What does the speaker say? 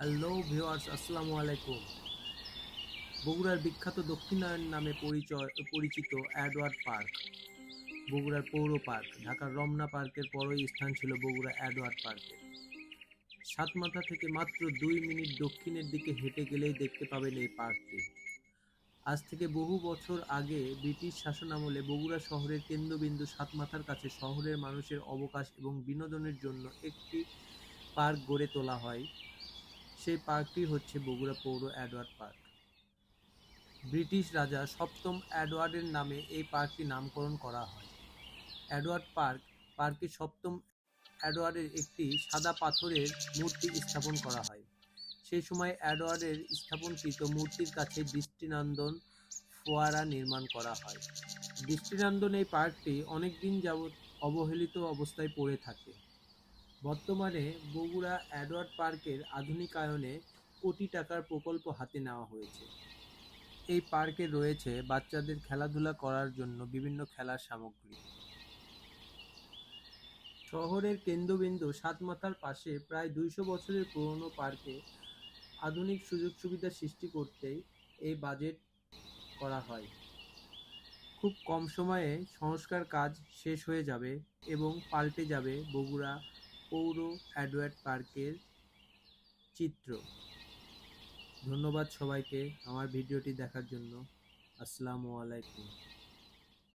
Hello viewers, আসসালামু আলাইকুম। বগুড়ার বিখ্যাত দক্ষিণায়ন নামে পরিচিত অ্যাডওয়ার্ড পার্ক, বগুড়ার পৌর পার্ক, ঢাকার রমনা পার্কের পরই স্থান ছিল বগুড়া অ্যাডওয়ার্ড পার্কের। সাতমাথা থেকে মাত্র 2 মিনিট দক্ষিণের দিকে হেঁটে গেলেই দেখতে পাবেন এই পার্কটি। আজ থেকে বহু বছর আগে ব্রিটিশ শাসনামলে বগুড়া শহরের কেন্দ্রবিন্দু সাতমাথার কাছে শহরের মানুষের অবকাশ এবং বিনোদনের জন্য একটি পার্ক গড়ে তোলা হয়। সেই পার্কটি হচ্ছে বগুড়া পৌর অ্যাডওয়ার্ড পার্ক। ব্রিটিশ রাজা সপ্তম এডওয়ার্ডের নামে এই পার্কটির নামকরণ করা হয়। এডওয়ার্ড পার্ক পার্কে সপ্তম এডওয়ার্ডের একটি সাদা পাথরের মূর্তি স্থাপন করা হয়। সেই সময় এডওয়ার্ডের স্থাপনকৃত মূর্তির কাছে দৃষ্টিনন্দন ফোয়ারা নির্মাণ করা হয়। দৃষ্টিনন্দন এই পার্কটি অনেকদিন যাবৎ অবহেলিত অবস্থায় পড়ে থাকে। বর্তমানে বগুড়া এডওয়ার্ড পার্কের আধুনিকায়নে কোটি টাকার প্রকল্প হাতে নেওয়া হয়েছে। এই পার্কে রয়েছে বাচ্চাদের খেলাধুলা করার জন্য বিভিন্ন খেলার সামগ্রী। শহরের কেন্দ্রবিন্দু সাতমাথার পাশে প্রায় 200 বছরের পুরনো পার্কে আধুনিক সুযোগ-সুবিধা সৃষ্টি করতেই এই বাজেট করা হয়। খুব কম সময়ে সংস্কার কাজ শেষ হয়ে যাবে এবং পাল্টে যাবে বগুড়া পৌর অ্যাডওয়ার্ড পার্কের চিত্র। ধন্যবাদ সবাইকে আমার ভিডিওটি দেখার জন্য। আসসালামু আলাইকুম।